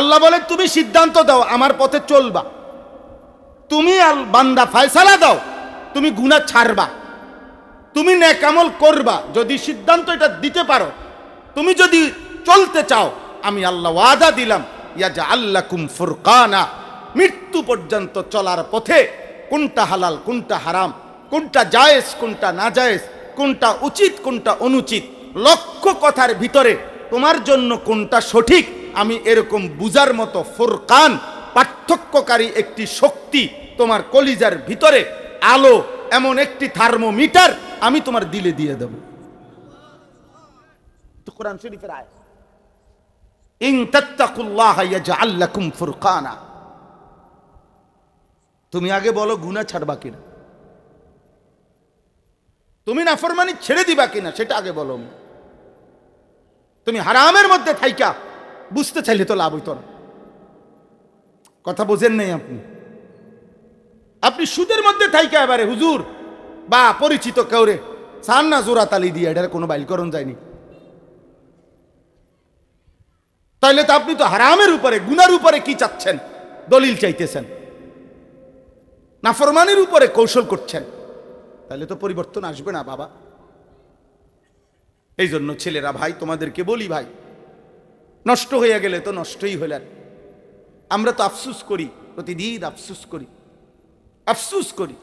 আল্লাহ বলে তুমি সিদ্ধান্ত দাও, আমার পথে চলবা, তুমি বান্দা ফয়সালা দাও, তুমি গুনাহ ছাড়বা, তুমি নেক আমল করবা। যদি সিদ্ধান্ত এটা দিতে পারো, তুমি যদি চলতে চাও, আমি আল্লাহ ওয়াদা দিলাম ইয়াজআল লাকুম ফুরকানা, মৃত্যু পর্যন্ত চলার পথে কোনটা হালাল কোনটা হারাম, কোনটা জায়েজ কোনটা নাজায়েজ, কোনটা উচিত কোনটা অনুচিত, লক্ষ কথার ভিতরে তোমার জন্য কোনটা সঠিক, আমি এরকম বুঝার মতো ফুরকান, পার্থক্যকারী একটি শক্তি তোমার কলিজার ভিতরে, আলো, এমন একটি থার্মোমিটার আমি তোমার দিলে দিয়ে দেব। তো কোরআন শরীফের আয়াত, ইন তাত্তাকুল্লাহ ইয়াজআল লাকুম ফুরকানা। তুমি আগে বলো গুনাহ ছাড়বা কিনা, তুমি নাফরমানি ছেড়ে দিবা কিনা, সেটা আগে বলো। তুমি হারামের মধ্যে থাইকা বুঝতে চাইলে তো লাভ হইতো না। কথা বোঝেন নাই আপনি? আপনি সুদের মধ্যে থাইকা এবারে হুজুর বা পরিচিত কেউরে সান না জোড়া তালি দিয়ে এটার কোনো বাইলকরণ যায়নি, তাইলে তো আপনি তো হারামের উপরে গুনার উপরে কি চাচ্ছেন, দলিল চাইতেছেন, নাফরমানির উপরে কৌশল করছেন, তাহলে তো পরিবর্তন আসবে না বাবা। এই জন্য ছেলেরা ভাই, তোমাদেরকে বলি ভাই, নষ্ট হয়ে গেলে তো নষ্টই হইলেন। আমরা তো আফসুস করি, প্রতিদিন আফসুস করি, আফসুস করি।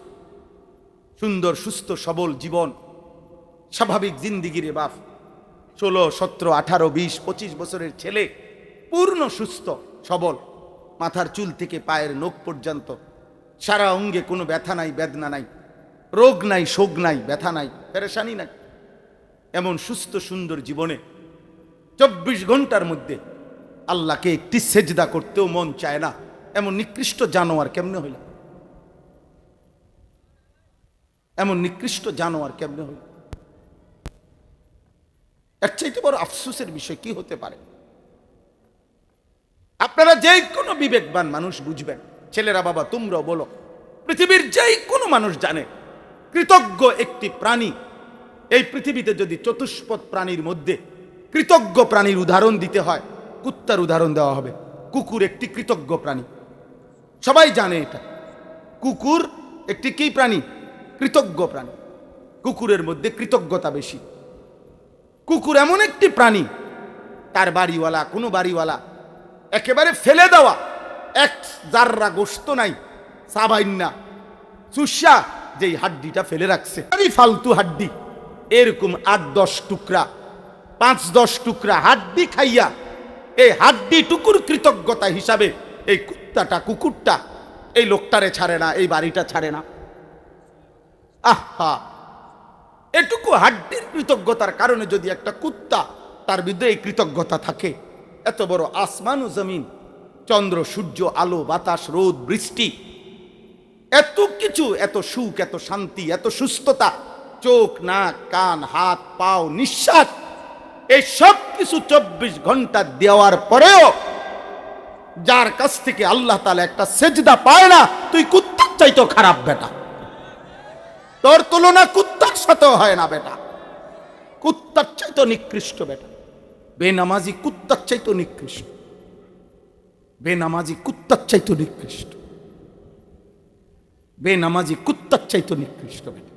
সুন্দর সুস্থ সবল জীবন, স্বাভাবিক জিন্দিগিরে বাপ, 16, 17, 18, 20, 25 বছরের ছেলে পূর্ণ সুস্থ সবল, মাথার চুল থেকে পায়ের নখ পর্যন্ত সারা অঙ্গে কোনো ব্যথা নাই, বেদনা নাই, রোগ নাই, শোক নাই, ব্যথা নাই, পেরেশানি নাই। এমন সুস্থ সুন্দর জীবনে 24 ঘন্টার মধ্যে আল্লাহকে একটি সেজদা করতেও মন চায় না, এমন নিকৃষ্ট জানোয়ার কেমনে হইল? এমন নিকৃষ্ট জানোয়ার কেমনে হইল? এর চাইতে বড় আফসোসের বিষয় কি হতে পারে? আপনারা যে কোনো বিবেকবান মানুষ বুঝবেন, ছেলেরা বাবা তোমরাও বলো, পৃথিবীর যে কোনো মানুষ জানে কৃতজ্ঞ একটি প্রাণী এই পৃথিবীতে, যদি চতুষ্পদ প্রাণীর মধ্যে কৃতজ্ঞ প্রাণীর উদাহরণ দিতে হয়, কুত্তার উদাহরণ দেওয়া হবে। কুকুর একটি কৃতজ্ঞ প্রাণী, সবাই জানে এটা। কুকুর একটি কি প্রাণী? কৃতজ্ঞ প্রাণী। কুকুরের মধ্যে কৃতজ্ঞতা বেশি। কুকুর এমন একটি প্রাণী, তার বাড়িওয়ালা, কোনো বাড়িওয়ালা একেবারে ফেলে দেওয়া এক জাররা গোশত নাই, সাবাইন্না সুসা যেই হাড্ডিটা ফেলে রাখছে, ফালতু হাড্ডি, এরকম 8-10 টুকরা, 5-10 টুকরা হাড্ডি খাইয়া এই হাড্ডি টুকুর কৃতজ্ঞতা হিসাবে এই কুত্তাটা, কুকুরটা এই লোকটারে ছাড়ে না, এই বাড়িটা ছাড়ে না। আহা, এটুকু হাড্ডির কৃতজ্ঞতার কারণে যদি একটা কুত্তা, তার বিরুদ্ধে এই কৃতজ্ঞতা থাকে, এত বড় আসমান ও জমিন, চন্দ্র সূর্য, আলো বাতাস, রোদ বৃষ্টি, এত কিছু, এত সুখ, এত শান্তি, এত সুস্থতা, চোখ নাক কান হাত পাও নিঃশ্বাস, এই সব কিছু 24 ঘন্টা দেওয়ার পরেও যার কাছ থেকে আল্লাহ তাআলা একটা সেজদা পায় না, তুই কুত্তার চাইতো খারাপ বেটা, তোর তুলনা কুত্তার সাথেও হয় না বেটা, কুত্তার চাইতো নিকৃষ্ট বেটা, বেনামাজি কুত্তার চাইতো নিকৃষ্ট, বেনামাজি কুত্তার চাইতো নিকৃষ্ট, বেনামাজি কুত্তার চাইতো নিকৃষ্ট বেটা।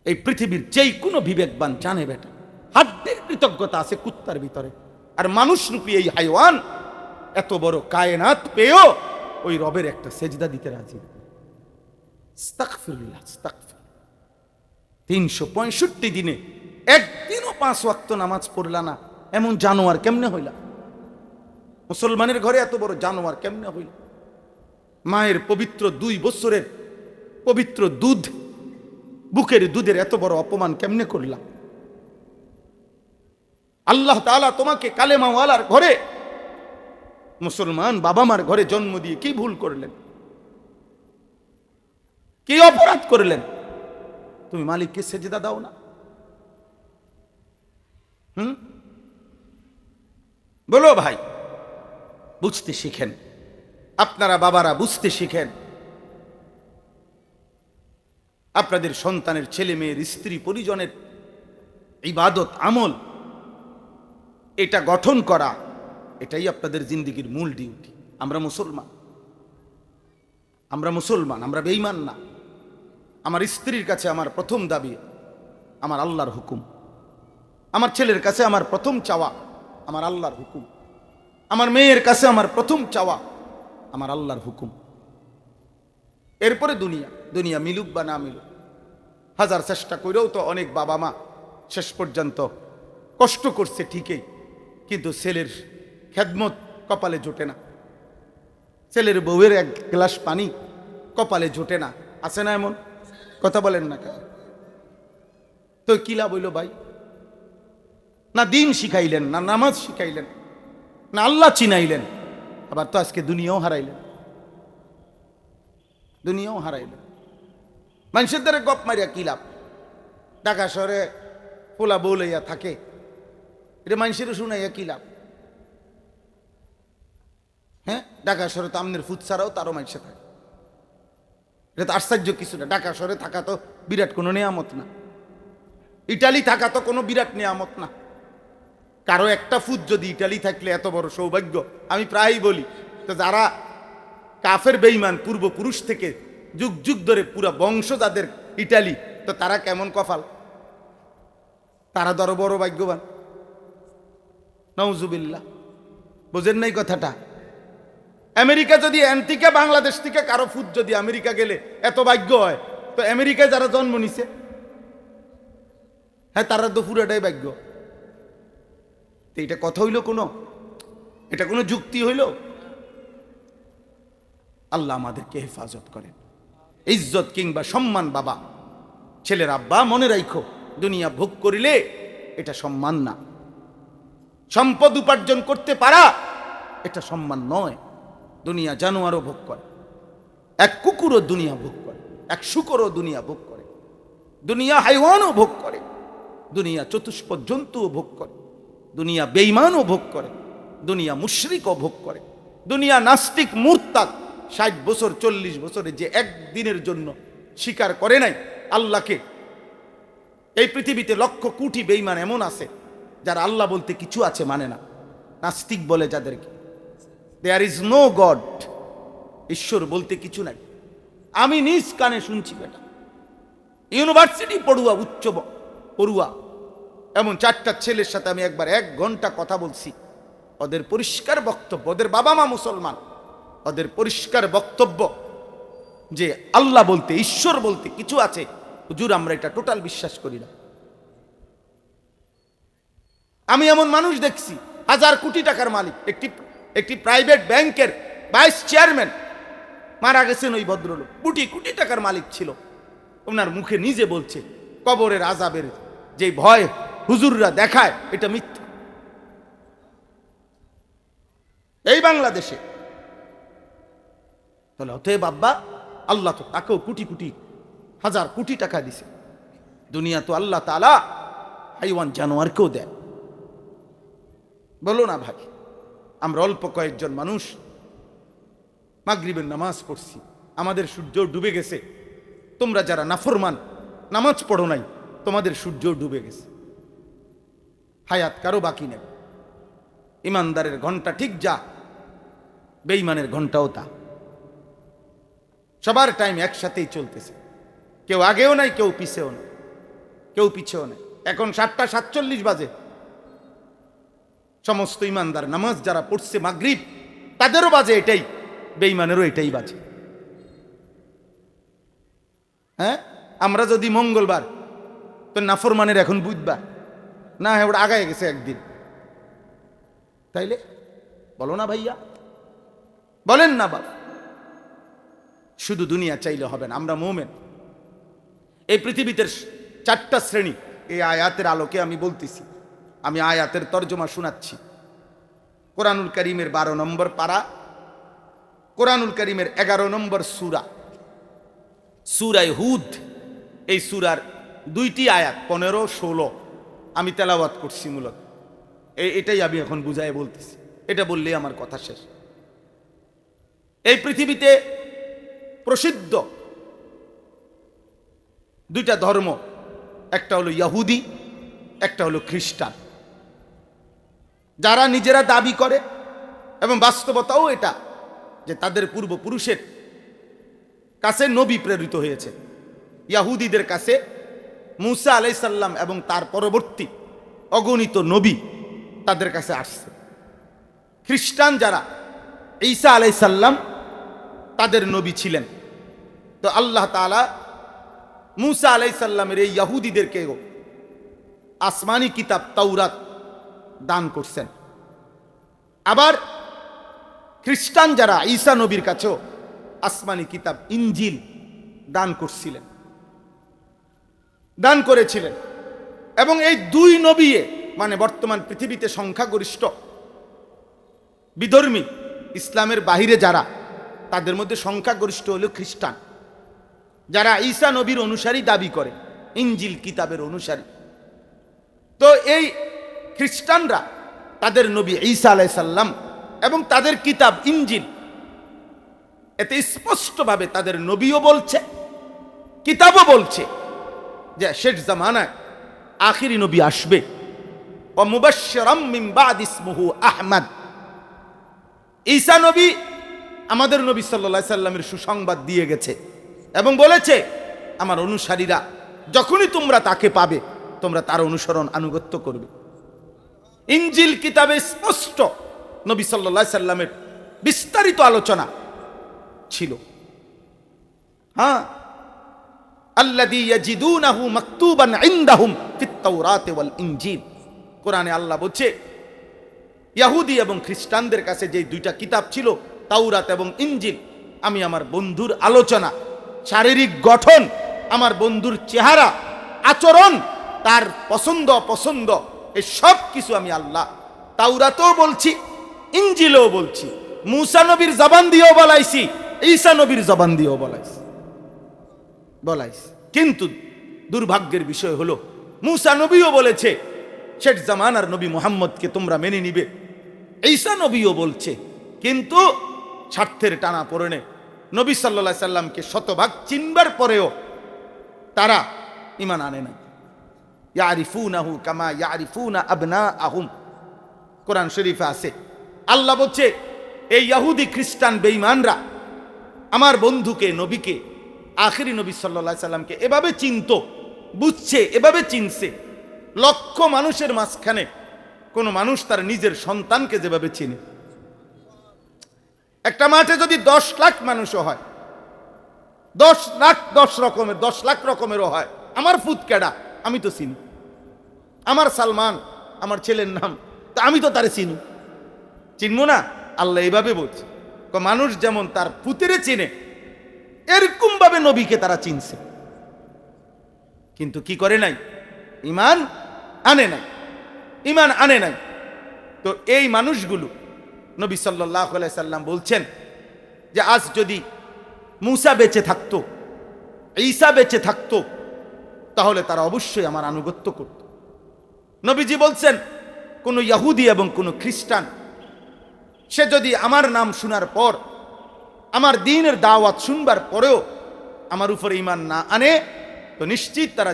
এই পৃথিবীর যেই কোনো বিবেকবান জানে বেটা, হাড্ডির কৃতজ্ঞতা আছে কুত্তার ভিতরে, আর মানুষরূপী এই হাইওয়ান এত বড় কায়নাত পেয়েও ওই রবের একটা সেজদা দিতে রাজি। আস্তাগফিরুল্লাহ, আস্তাগফিরুল্লাহ। 365 দিনে একদিনও 5 ওয়াক্ত নামাজ পড়লা না, এমন জানোয়ার কেমনে হইলা? মুসলমানের ঘরে এত বড় জানোয়ার কেমনে হইল? মায়ের পবিত্র 2 বছরের পবিত্র দুধ, বুকের দুধের এত বড় অপমান কেমনে করলাম? আল্লাহ তাআলা তোমাকে কালেমাওয়ালার ঘরে, মুসলমান বাবা মার ঘরে জন্ম দিয়ে কি ভুল করলেন, কি অপরাধ করলেন? তুমি মালিককে সেজদা দাও না? বলো ভাই, বুঝতে শিখেন, আপনারা বাবারা বুঝতে শিখেন। আপনাদের সন্তানের, ছেলে মেয়ের, স্ত্রী পরিজনের ইবাদত আমল এটা গঠন করা, এটাই আপনাদের জিন্দিগির মূল ডিউটি। আমরা মুসলমান, আমরা বেঈমান না। আমার স্ত্রীর কাছে আমার প্রথম দাবি আমার আল্লাহর হুকুম, আমার ছেলের কাছে আমার প্রথম চাওয়া আমার আল্লাহর হুকুম, আমার মেয়ের কাছে আমার প্রথম চাওয়া আমার আল্লাহর হুকুম। এরপরে দুনিয়া মিলুক বা না মিলুক, হাজার চেষ্টা করেও তো অনেক বাবা মা শেষ পর্যন্ত কষ্ট করছে ঠিকই, কিন্তু ছেলের খেদমত কপালে জোটে না, ছেলের বউয়ের এক গ্লাস পানি কপালে জোটে না। আছে না এমন? কথা বলেন না কেন? তো কি লাভ হইল ভাই? না দিন শিখাইলেন, না নামাজ শিখাইলেন, না আল্লাহ চিনাইলেন, আবার তো আজকে দুনিয়াও হারাইলেন। মানুষের দ্বারা গপ মারিয়া কি লাভ? ঢাকা শহরে পোলা বউ লইয়া থাকে, এটা মানুষের শুনাইয়া কি লাভ? হ্যাঁ, ঢাকা শহরে তো আমনের ফুট ছাড়াও তারও মানুষে থাকে, এটা তো আশ্চর্য কিছু না। ঢাকা শহরে থাকা তো বিরাট কোনো নিয়ামত না, ইটালি থাকা তো কোনো বিরাট নিয়ামত না। কারো একটা ফুট যদি ইটালি থাকলে এত বড় সৌভাগ্য। আমি প্রায়ই বলি, তো যারা কাফের বেঈমান পূর্বপুরুষ থেকে যুগ যুগ ধরে পুরা বংশ যাদের ইটালি, তো তারা কেমন কপাল, তারা ধরো বড় ভাগ্যবান। নাউজুবিল্লাহ, বোঝেন নাই কথাটা? আমেরিকা যদি থেকে বাংলাদেশ থেকে কারো ফুট যদি আমেরিকা গেলে এত ভাগ্য হয়, তো আমেরিকায় যারা জন্ম নিছে, হ্যাঁ তারা তো পুরাটাই ভাগ্য। তো এটা কথা হইল কোনো? এটা কোনো যুক্তি হইল? আল্লাহ আমাদেরকে হেফাজত করেন। ইজ্জত কিংবা সম্মান বাবা ছেলের আব্বা মনে রাখো, দুনিয়া ভোগ করিলে এটা সম্মান না। সম্পদ উপার্জন করতে পারা এটা সম্মান নয়। দুনিয়া জানোয়ারও ভোগ করে, এক কুকুরও দুনিয়া ভোগ করে, এক শুকরও দুনিয়া ভোগ করে, দুনিয়া হাইওয়ানও ভোগ করে, দুনিয়া চতুষ্পদ জন্তুও ভোগ করে, দুনিয়া বেঈমানও ভোগ করে, দুনিয়া মুশরিকও ভোগ করে, দুনিয়া নাস্তিক মুরতাদ 60 বছর 40 বছরে যে একদিনের জন্য স্বীকার করে নাই আল্লাহকে। এই পৃথিবীতে লক্ষ কোটি বেঈমান এমন আছে যারা আল্লাহ বলতে কিছু আছে মানে না, নাস্তিক বলে যাদেরকে। দেয়ার ইজ নো গড, ঈশ্বর বলতে কিছু নাই। আমি নিজ কানে শুনছি বেটা, ইউনিভার্সিটি পড়ুয়া, উচ্চ পড়ুয়া, এমন 4টা ছেলের সাথে আমি একবার 1 ঘন্টা কথা বলছি। ওদের পরিষ্কার বক্তব্য, ওদের বাবা মা মুসলমান, ওদের পরিষ্কার বক্তব্য যে আল্লাহ বলতে, ঈশ্বর বলতে কিছু আছে, হুজুর আমরা এটা টোটাল বিশ্বাস করি না। আমি এমন মানুষ দেখছি হাজার কোটি টাকার মালিক, একটি প্রাইভেট ব্যাংকের ভাইস চেয়ারম্যান, মারা গেছেন ওই ভদ্রলোক, কোটি কোটি টাকার মালিক ছিল। ওনার মুখে নিজে বলছে কবরের আযাবের যে ভয় হুজুররা দেখায় এটা মিথ্যা। এই বাংলাদেশে তাহলে অতএব আব্বা আল্লাহ তো তাকেও কোটি কোটি হাজার কোটি টাকা দিছে। দুনিয়া তো আল্লাহ তাআলা হাইওয়ান জানোয়ারকেও দেয়। বলো না ভাই, আমরা অল্প কয়েকজন মানুষ মাগরিবের নামাজ পড়ছি, আমাদের সূর্য ডুবে গেছে। তোমরা যারা নাফরমান নামাজ পড়ো নাই, তোমাদের সূর্য ডুবে গেছে, হায়াত কারো বাকি নেই। ইমানদারের ঘন্টা ঠিক যা, বেঈমানের ঘন্টাও তা। সবার টাইম একসাথেই চলতেছে, কেউ আগেও নাই, কেউ পিছেও নাই, কেউ পিছেও নাই। এখন 7টা 47 বাজে, সমস্ত ইমানদার নামাজ যারা পড়ছে মাগরিব তাদেরও বাজে এটাই, বেঈমানেরও এটাই বাজে। হ্যাঁ, আমরা যদি মঙ্গলবার, তো নাফরমানের এখন বুধবার না, হ্যাঁ ওটা আগায় গেছে একদিন। তাইলে বলো না ভাইয়া, বলেন না বাবা। শুধু দুনিয়া চাইলে হবে না, আমরা মুমিন। এই পৃথিবীতে 4টা শ্রেণী এই আয়াতের আলোকে আমি বলতেছি। আমি আয়াতের তর্জমা শোনাচ্ছি। কোরআনুল কারীমের 12 নম্বর পারা, কোরআনুল কারীমের 11 নম্বর সূরা, সূরা হুদ। এই সূরার 2টি আয়াত 15, 16 আমি তেলাওয়াত করছি। মূলত এটাই আমি এখন বুঝায় বলতেছি, এটা বললেই আমার কথা শেষ। এই পৃথিবীতে প্রসিদ্ধ 2টা ধর্ম, একটা হলো ইহুদি, একটা হলো খ্রিস্টান। যারা নিজেরা দাবি করে এবং বাস্তবতাও এটা যে তাদের পূর্বপুরুষের কাছে নবী প্রেরিত হয়েছে। ইয়াহুদীদের কাছে মূসা আলাইহিস সালাম এবং তার পরবর্তী অগণিত নবী তাদের কাছে আসছে। খ্রিস্টান যারা, ঈসা আলাইহিস সালাম তাদের নবী ছিলেন। তো আল্লাহ তাআলা মূসা আলাইহিস সালামের এই ইয়াহুদীদেরকেও আসমানি কিতাব তাওরাত দান করছেন। আবার খ্রিস্টান যারা ঈসা নবীর কাছেও আসমানি কিতাব ইনজিল দান করেছিলেন। এবং এই দুই নবী মানে বর্তমান পৃথিবীতে সংখ্যাগরিষ্ঠ বিধর্মী, ইসলামের বাহিরে যারা, তাদের মধ্যে সংখ্যাগরিষ্ঠ হলো খ্রিস্টান, যারা ঈসা নবীর অনুসারী দাবি করে, ইনজিল কিতাবের অনুসারী। তো এই খ্রিস্টানরা তাদের নবী ঈসা আলাইহিস সালাম এবং তাদের কিতাব ইনজিল, এতে স্পষ্টভাবে তাদের নবীও বলছে, কিতাবও বলছে যে শেষ জামানায় আখিরি নবী আসবে। ওয়া মুবাশশিরাম মিন বাদ ইসমুহু আহমদ। ঈসা নবী আমাদের নবী সাল্লাল্লাহু আলাইহি সাল্লামের সুসংবাদ দিয়ে গেছে এবং বলেছে, আমার অনুসারীরা যখনই তোমরা তাকে পাবে, তোমরা তার অনুসরণ আনুগত্য করবে। ইনজিল কিতাবে স্পষ্ট নবী সাল্লাল্লাহু আলাইহি সাল্লামের বিস্তারিত আলোচনা ছিল। হ্যাঁ, আল্লাযী ইয়াজিদুনাহু মাকতুবান ইনদাহুম ফিত তাওরাত ওয়াল ইনজিল। কোরআনে আল্লাহ বলছে, ইহুদি এবং খ্রিস্টানদের কাছে যে দুইটা কিতাব ছিল, তাওরাত এবং ইনজিল, আমি আমার বন্ধুর আলোচনা, শারীরিক গঠন, আমার বন্ধুর চেহারা, আচরণ, তার পছন্দ অপছন্দ, এই সব কিছু আমি আল্লাহ তাওরাতেও বলছি, ইনজিলেও বলছি, মূসা নবীর জবান দিয়েও বলাইছি, ঈসা নবীর জবান দিয়েও বলাইছি। কিন্তু দুর্ভাগ্যের বিষয় হলো, মূসা নবীও বলেছে শেষ জামানার নবী মুহাম্মদকে তোমরা মেনে নিবে, ঈসা নবীও বলছে, কিন্তু স্বার্থের টানা পড়েনে নবী সাল্লাল্লাহু আলাইহি সাল্লামকে শতভাগ চিনবার পরেও তারা ঈমান আনে না। ইয়ারিফুনাহু কামা ইয়ারিফুনা আবনাআহুম। কোরআন শরীফে আছে, আল্লাহ বলছে, এই ইহুদি খ্রিস্টান বেঈমানরা আমার বন্ধুকে, নবীকে, আখিরি নবী সাল্লাল্লাহু আলাইহি সাল্লামকে এভাবে চিনতো, বুঝছে, এভাবে চিনছে, লক্ষ মানুষের মাঝখানে কোন মানুষ তার নিজের সন্তানকে যেভাবে চিনে। একটা মাঠে যদি 10 লাখ মানুষও হয়, 10 লাখ রকমেরও হয়, আমার ফুৎকেডা আমি তো চিনি, আমার সালমান আমার ছেলের নাম, তো আমি তো তারে চিনি, চিনবো না? আল্লাহ এইভাবে বলছে, মানুষ যেমন তার পুতেরে চিনে, এরকম ভাবে নবীকে তারা চিনছে, কিন্তু কি করে নাই? ঈমান আনে নাই। তো এই মানুষগুলো, নবী সাল্লাল্লাহু আলাইহি সাল্লাম বলছেন যে আজ যদি মূসা বেঁচে থাকতো, ঈসা বেঁচে থাকতো, তাহলে তারা অবশ্যই আমার আনুগত্য করত। নবীজি বলছেন, কোন ইহুদি এবং কোন খ্রিস্টান সে যদি আমার নাম শোনার পর, আমার দ্বীনের দাওয়াত শুনবার পরেও আমার উপরে ঈমান না আনে, তো নিশ্চিত তারা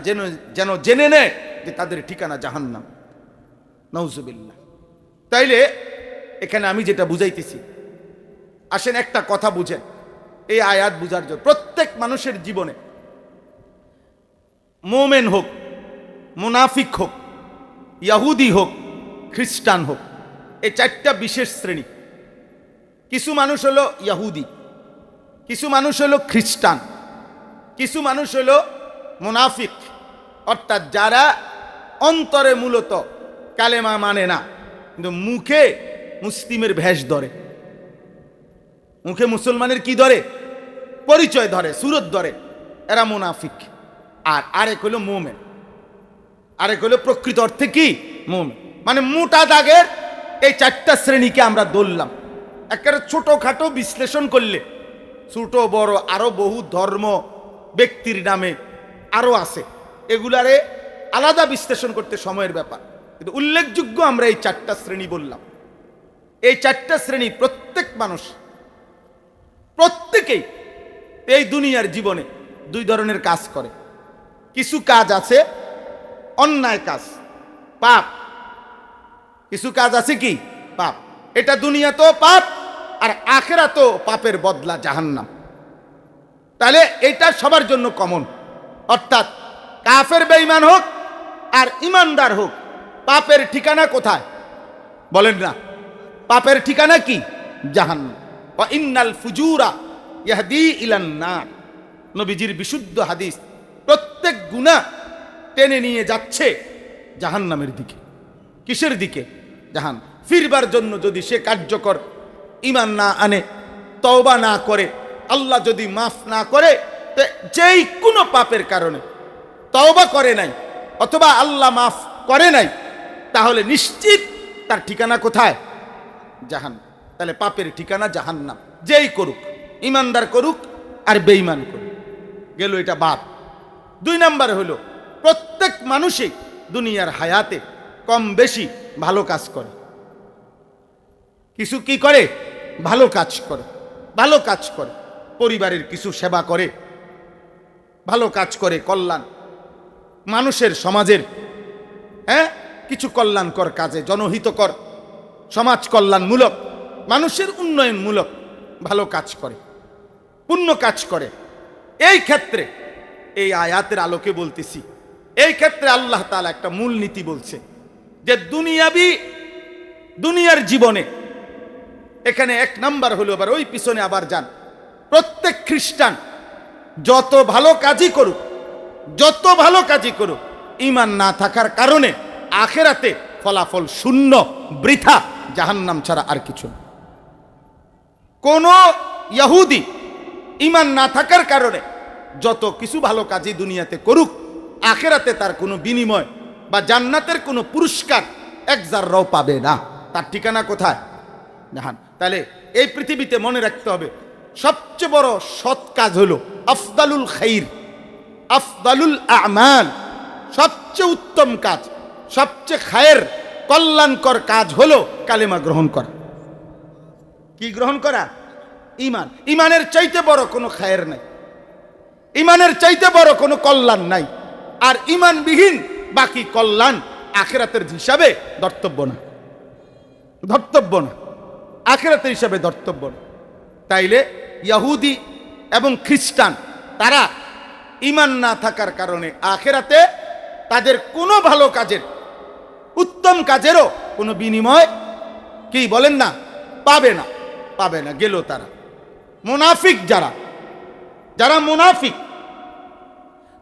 যেন জেনে নেয় যে তাদের ঠিকানা জাহান্নাম। নাউজুবিল্লাহ। তাইলে এখানে আমি যেটা বুঝাইতেছি, আসেন একটা কথা বুঝেন, এই আয়াত বুঝার জন্য প্রত্যেক মানুষের জীবনে, মুমিন হোক, মুনাফিক হোক, ইহুদি হোক, খ্রিস্টান হোক, এই চারটা বিশেষ শ্রেণী। কিছু মানুষ হলো ইহুদি, কিছু মানুষ হলো খ্রিস্টান, কিছু মানুষ হলো মুনাফিক, অর্থাৎ যারা অন্তরে মূলত কালেমা মানে না, কিন্তু মুখে মুসলিমের ভেষ ধরে, মুখে মুসলমানের কি ধরে? পরিচয় ধরে, সুরত ধরে, এরা মুনাফিক। আর আরেক হলো মুমিন, আরেক হলো প্রকৃত অর্থে কি মুমিন। মানে মোটা দাগের এই চারটা শ্রেণীকে আমরা ধরলাম। একেবারে ছোটখাটো বিশ্লেষণ করলে, ছোট বড় আরো বহু ধর্ম ব্যক্তির নামে আরো আছে, এগুলারে আলাদা বিশ্লেষণ করতে সময়ের ব্যাপার, কিন্তু উল্লেখযোগ্য আমরা এই চারটা শ্রেণী বললাম। এই চারটা শ্রেণী প্রত্যেক মানুষ, প্রত্যেকেই এই দুনিয়ার জীবনে দুই ধরনের কাজ করে। কিছু কাজ আছে অন্যায় কাজ, পাপ, কিছু কাজ আছে কি পাপ। এটা দুনিয়াতেও পাপ আর আখিরাতেও পাপের বদলা জাহান্নাম। তাহলে এটা সবার জন্য কমন, অর্থাৎ কাফের বেঈমান হোক আর ইমানদার হোক, পাপের ঠিকানা কোথায় বলেন না? পাপের ঠিকানা কি? জাহান্নাম। ওয়া ইন্নাল ফুজুরা ইয়াহদি ইলান নার, নবীজির বিশুদ্ধ হাদিস। প্রত্যেক গুনাহ টেনে নিয়ে যাচ্ছে জাহান্নামের দিকে। কিসের দিকে? জাহান্নাম। ফিরবার জন্য যদি সে কার্যকর ঈমান না আনে, তওবা না করে, আল্লাহ যদি মাফ না করে, তো যেই কোনো পাপের কারণে তওবা করে নাই অথবা আল্লাহ মাফ করে নাই, তাহলে নিশ্চিত তার ঠিকানা কোথায়? জাহান্নাম। তাহলে পাপের ঠিকানা জাহান্নাম, যেই করুক, ইমানদার করুক আর বেঈমান করুক। গেল এটা বাপ। 2 নাম্বার হলো প্রত্যেক মানুষই দুনিয়ার হায়াতে কম বেশি ভালো কাজ করে। কিছু কি করে? ভালো কাজ করে। ভালো কাজ করে, পরিবারের কিছু সেবা করে, ভালো কাজ করে, কল্যাণ মানুষের, সমাজের কিছু কল্যাণকর কাজে, জনহিতকর, সমাজ কল্যাণমূলক, মানুষের উন্নয়নমূলক ভালো কাজ করে, পুণ্য কাজ করে। এই ক্ষেত্রে এই আয়াতের আলোকে বলতেছি, এই ক্ষেত্রে আল্লাহ তাআলা একটা মূল নীতি বলছে যে দুনিয়ার জীবনে এখানে 1 নাম্বার হলো, আবার ওই পিছনে আবার যান, প্রত্যেক খ্রিস্টান যত ভালো কাজই করুক, যত ভালো কাজই করুক, ঈমান না থাকার কারণে আখিরাতে ফলাফল শূন্য, বৃথা, জাহান্নাম ছাড়া আর কিছু না। কোন ইহুদি ঈমান না থাকার কারণে যত কিছু ভালো কাজই দুনিয়াতে করুক, আখিরাতে তার কোনো বিনিময় বা জান্নাতের কোনো পুরস্কার 1 জাররাও পাবে না। তার ঠিকানা কোথায়? জাহান্নাম। তাহলে এই পৃথিবীতে মনে রাখতে হবে, সবচেয়ে বড় সৎ কাজ হলো আফদালুল খাইর, আফদালুল আমাল, সবচেয়ে উত্তম কাজ, সবচেয়ে খায়ের, কল্যাণকর কাজ হলো কালেমা গ্রহণ করা। কি গ্রহণ করা? ঈমান। ঈমানের চাইতে বড় কোনো খায়ের নাই, ঈমানের চাইতে বড় কোনো কল্যাণ নাই। আর ঈমানবিহীন বাকি কল্যাণ আখিরাতের হিসাবে ধর্তব্য না, ধর্তব্য না, আখিরাতের হিসাবে ধর্তব্য না। তাইলে ইহুদি এবং খ্রিস্টান তারা ঈমান না থাকার কারণে আখিরাতে তাদের কোনো ভালো কাজের, উত্তম কাজেরও কোনো বিনিময় কি বলেন না? পাবে না, পাবে না। গেল তারা মুনাফিক, যারা মুনাফিক,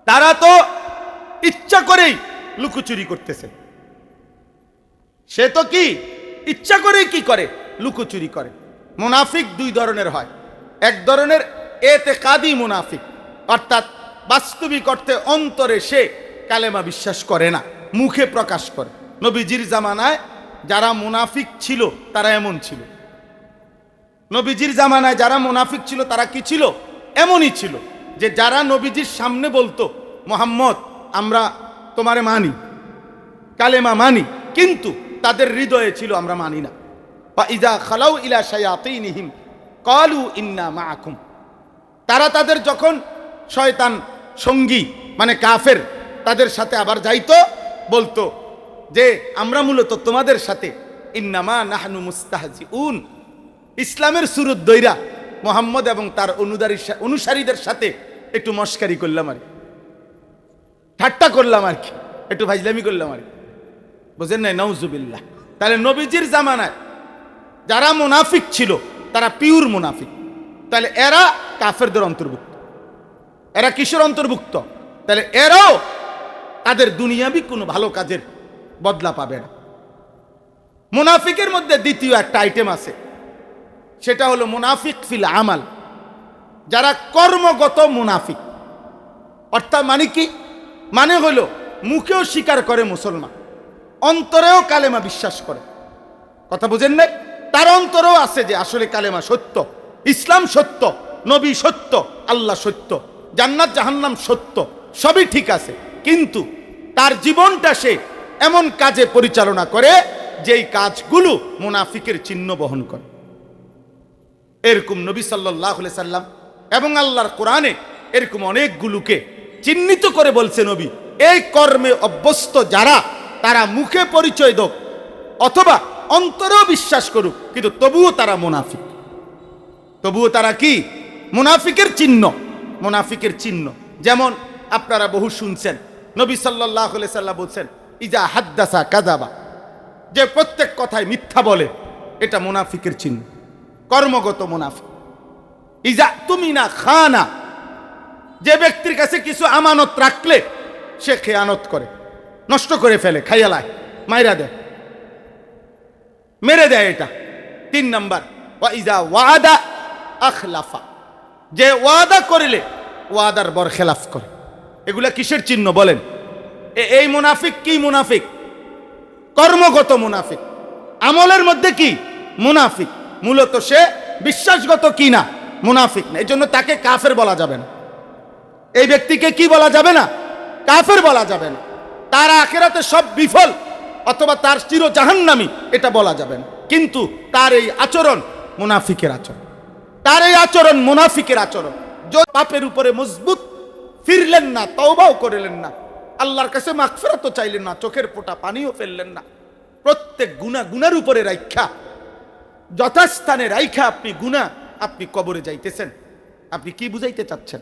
তারা তো ইচ্ছা করেই লুকোচুরি করতেছে। সে তো কি ইচ্ছা করেই কি করে? লুকোচুরি করে। মুনাফিক 2 ধরনের হয়। এক ধরনের এতেকাদি মুনাফিক, অর্থাৎ বাস্তবিক অর্থে অন্তরে সে কালেমা বিশ্বাস করে না, মুখে প্রকাশ করে। নবীজির জামানায় যারা মুনাফিক ছিল তারা এমন ছিল। নবীজির জামানায় যারা মুনাফিক ছিল তারা কি ছিল? এমনই ছিল যে যারা নবীজির সামনে বলতো, মুহাম্মদ আমরা তোমারে মানি, কালেমা মানি, কিন্তু তাদের হৃদয়ে ছিল আমরা মানি না। বা ইজা খালাউ ইলা শায়াতিনহিম ক্বালু ইন্না মাআকুম, তারা তাদের যখন শয়তান সঙ্গী মানে কাফের তাদের সাথে আবার যাইতো, বলতো যে আমরা মূলত তোমাদের সাথে ইন্নামা নাহনু মুস্তাহজিউন, ইসলামের সুরত দইরা মুহাম্মদ এবং তার অনুসারীদের সাথে একটু মস্কারি করলাম আর কি, ঠাট্টা করলাম আর কি, একটু ফাজলামি করলাম আর কি, বুঝেন নাই? নাউজুবিল্লাহ। তাহলে নবীজির জামানায় যারা মুনাফিক ছিল তারা পিওর মুনাফিক। তাহলে এরা কাফেরদের অন্তর্ভুক্ত। এরা কিসের অন্তর্ভুক্ত? তাহলে এরাও তাদের দুনিয়াবি কোনো ভালো কাজের বদলা পাবে না। মুনাফিকের মধ্যে দ্বিতীয় একটা আইটেম আছে, সেটা হলো মুনাফিক ফিল আমাল, যারা কর্মগত মুনাফিক। অর্থাৎ মানে কি? মানে হলো মুখেও স্বীকার করে মুসলমান, অন্তরেও কালেমা বিশ্বাস করে। কথা বুঝেন নাই? তার অন্তরেও আছে যে আসলে কালেমা সত্য, ইসলাম সত্য, নবী সত্য, আল্লাহ সত্য, জান্নাত জাহান্নাম সত্য, সবই ঠিক আছে, কিন্তু তার জীবনটা সে এমন কাজে পরিচালনা করে যেই কাজগুলো মুনাফিকের চিহ্ন বহন করে। এরকম নবী সাল্লাল্লাহু আলাইহি সাল্লাম এবং আল্লাহর কোরআনে এরকম অনেকগুলোকে চিহ্নিত করে বলছে নবী, এই কর্মে অভ্যস্ত যারা, তারা মুখে পরিচয় দেখ অথবা অন্তরেও বিশ্বাস করুক, কিন্তু তবুও তারা মুনাফিক। তবুও তারা কি? মুনাফিকের চিহ্ন, মুনাফিকের চিহ্ন। যেমন আপনারা বহু শুনছেন, নবী সাল্লাল্লাহু আলাইহি সাল্লাম বলছেন, ইজা হাদ্দাসা কাযাবা, যে প্রত্যেক কথায় মিথ্যা বলে, এটা মুনাফিকের চিহ্ন, কর্মগত মুনাফিক। ইজা তুমিনা খানা, যে ব্যক্তির কাছে কিছু আমানত রাখলে সে খেয়ানত করে, নষ্ট করে ফেলে, খাইয়ালায়, মাইরা দেয়, মেরে দেয়। এটা 3 নাম্বার। ওয়া ইজা ওয়াদা আখলাফা, যে ওয়াদা করিলে ওয়াদার বরখেলাফ করে। এগুলা কিসের চিহ্ন বলেন? এই মুনাফিক কি? মুনাফিক কর্মগত মুনাফিক, আমলের মধ্যে কি? মুনাফিক। মূলত সে বিশ্বাসগত কি না? মুনাফিক না। এই জন্য তাকে কাফের বলা যাবে না। এই ব্যক্তিকে কি বলা যাবে না? কাফের বলা যাবে না। তার আখিরাতে সব বিফল, অথবা তার চির জাহান্নামী, এটা বলা যাবে না। কিন্তু তার এই আচরণ মুনাফিকের আচরণ, তার এই আচরণ মুনাফিকের আচরণ। পাপের উপরে মজবুত, ফিরলেন না, তওবাও করলেন না, আল্লাহর কাছে মাগফিরাতও চাইলেন না, চোখের ফোঁটা পানিও ফেললেন না, প্রত্যেক গুনার উপরে রাইখা, যথাস্থানে রাইখা আপনি আপনি কবরে যাইতেছেন। আপনি কি বুঝাইতে চাচ্ছেন?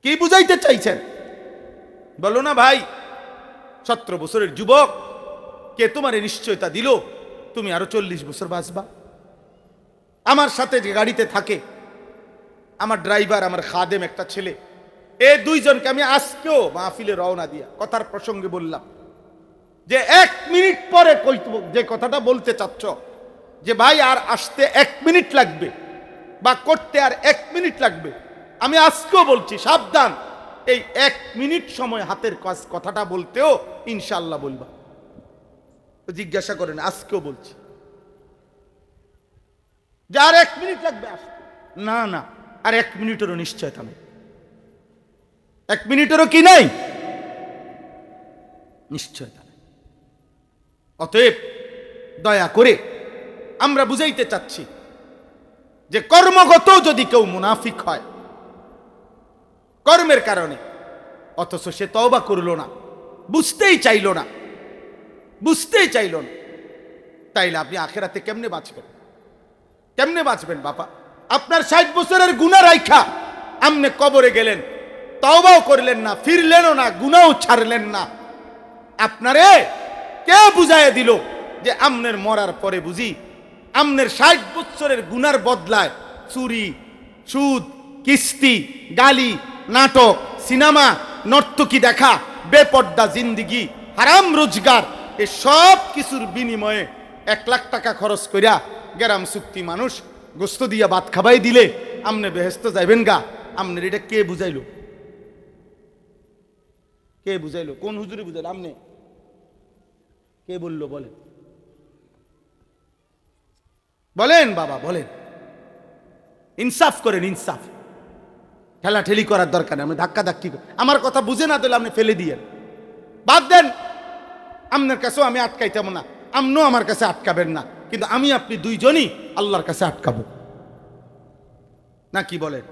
কি বুঝাইতে চাইছেন? বলো না ভাই, 17 বছরের যুবক, কে তোমার নিশ্চয়তা দিল তুমি আরো 40 বছর বাঁচবা? আমার সাথে যে গাড়িতে থাকে, আমার ড্রাইভার, আমার খাদেম, একটা ছেলে, এই 2 জনকে আমি আজকেও মাহফিলে রওনা দিয়া কথার প্রসঙ্গে বললাম যে 1 মিনিট পরে যে কথাটা বলতে চাচ্ছ যে ভাই আর আসতে 1 মিনিট লাগবে বা করতে আর 1 মিনিট লাগবে, আমি আজকেও বলছি সাবধান, এই 1 মিনিট সময় হাতের কাজ কথাটা বলতেও ইনশাআল্লাহ বলবা। জিজ্ঞাসা করেন, আজকেও বলছি যে আর 1 মিনিট লাগবে আসতে। না না, আর 1 মিনিটেরও নিশ্চয়তা নেই, 1 মিনিটেরও কি নাই? নিশ্চয়তা নেই। অতএব দয়া করে আমরা বুঝাইতে চাচ্ছি যে কর্মগত যদি কেউ মুনাফিক হয় কর্মের কারণে, অথচ সে তওবা করলো না, বুঝতেই চাইল না, তাইলে আপনি আখিরাতে কেমনে বাঁচবেন? কেমনে বাঁচবেন বাবা? আপনার 60 বছরের গুনাহ রাইখা আপনি কবরে গেলেন, তওবাও করলেন না, ফিরলেনও না, গুনাহও ছাড়লেন না। আপনারে কে বুঝাইয়া দিল যে আমনের মরার পরে বুঝি আমনের 60 বছরের গুনার বদলায় চুরি, সুদ, কিস্তি, গালি, নাটক, সিনেমা, নর্তকী দেখা, বেপর্দা জিন্দিগি, হারাম রোজগার, এ সব কিছুর বিনিময়ে 1 লাখ টাকা খরচ করিয়া গ্রাম চুক্তি মানুষ গোস্ত দিয়া ভাত খাবাই দিলে আমনে বেহেস্ত যাইবেন গা? আমনের এটা কে বুঝাইলো? কে বুঝাইলো? কোন হুজুরে বুঝাইলো? আমনে কে বললো? বলেন, বলেন বাবা, বলেন। ইনসাফ করেন, ইনসাফ। ঠেলাঠেলি করার দরকার নেই, আপনি ধাক্কা ধাক্কি, আমার কথা বুঝে না দিলে আপনি ফেলে দিয়েন, বাদ দেন। আপনার কাছেও আমি আটকাইতাম না, আপনিও আমার কাছে আটকাবেন না, কিন্তু আমি আপনি 2 জনই আল্লাহর কাছে আটকাবো না, কি বলেন?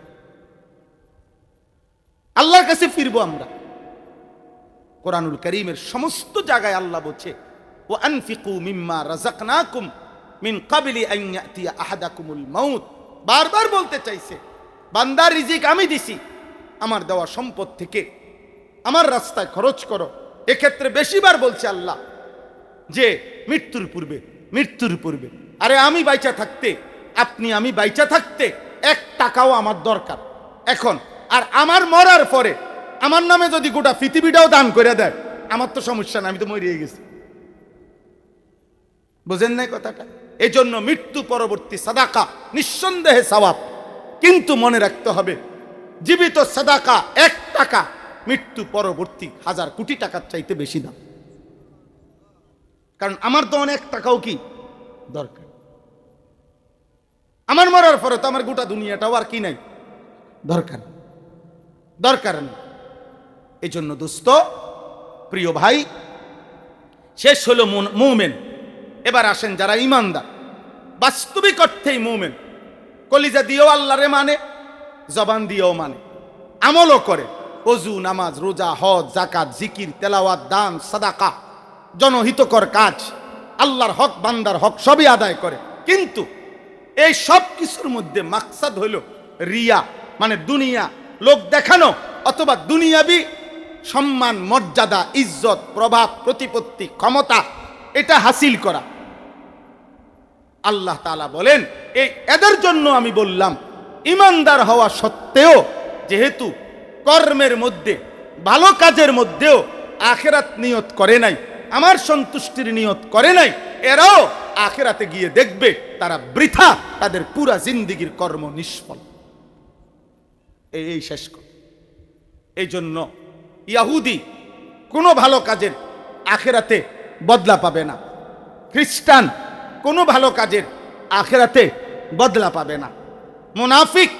আল্লাহর কাছে ফিরবো আমরা। কোরআনুল কারীমের সমস্ত জায়গায় আল্লাহ বলছে, ওয়া আনফিকু মিম্মা রাযাকনাকুম মিন ক্বাবলি আন ইয়াতিয়া আহাদাকুমুল মাউত। বারবার বলতে চাইছে, বান্দার রিজিক আমি দিছি, আমার দেওয়া সম্পদ থেকে আমার রাস্তায় খরচ করো। এক্ষেত্রে বেশিবার বলছে আল্লাহ যে মৃত্যুর পূর্বে, মৃত্যুর পূর্বে। আরে আমি বাইচা থাকতে, আমি বাইচা থাকতে 1 টাকাও আমার দরকার এখন, আর আমার মরার পরে আমার নামে যদি গোটা পৃথিবীটাও দান করে দেয় আমার তো সমস্যা না, আমি তো মরিয়ে গেছি। বুঝেন নাই কথাটা? এই জন্য মৃত্যু পরবর্তী সাদাকা নিঃসন্দেহে সওয়াব, কিন্তু মনে রাখতে হবে জীবিত সাদাকা 1 টাকা মৃত্যু পরবর্তী 1000 কোটি টাকার চাইতে বেশি দাম। কারণ আমার তো অনেক টাকাও কি দরকার, আমার মরার পরে তো আমার গোটা দুনিয়াটাও আর কি নাই, দরকার নেই। এই জন্য দোস্ত, প্রিয় ভাই, শেষ হলো মুমিন। এবার আসেন যারা ইমানদার, বাস্তবিক অর্থেই মুমিন, কলিজা দিয়েও আল্লাহরে মানে, জবান দিয়েও মানে, আমলও করে, ওযু, নামাজ, রোজা, হজ, যাকাত, জিকির, তেলাওয়াত, দান, সাদাকা, জনহিতকর কাজ, আল্লাহর হক বান্দার হক সবই আদায় করে, কিন্তু এই সব কিছুর মধ্যে মাকসাদ হইল রিয়া, মানে দুনিয়া, লোক দেখানো, অথবা দুনিয়াবি সম্মান, মর্যাদা, ইজ্জত, প্রভাব, প্রতিপত্তি, ক্ষমতা, এটা হাসিল করা। আল্লাহ তাআলা বলেন এদের জন্য আমি বললাম ইমানদার হওয়া সত্ত্বেও যেহেতু কর্মের মধ্যে, ভালো কাজের মধ্যেও আখিরাত নিয়ত করে নাই, আমার সন্তুষ্টির নিয়ত করে নাই, এরাও আখিরাতে গিয়ে দেখবে তারা বৃথা, তাদের পুরা জিন্দেগীর কর্ম নিষ্ফল। এই শেষ কথা। এই জন্য ইহুদি কোনো ভালো কাজের আখিরাতে বদলা পাবে না, খ্রিস্টান কোনো ভালো কাজের আখিরাতে বদলা পাবে না, মুনাফিক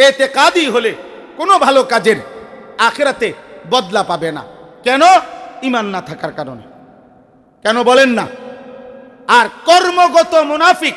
এতেকাদি হলে কোনো ভালো কাজের আখিরাতে বদলা পাবে না। কেন? ঈমান না থাকার কারণে। কেন বলেন না? আর কর্মগত মুনাফিক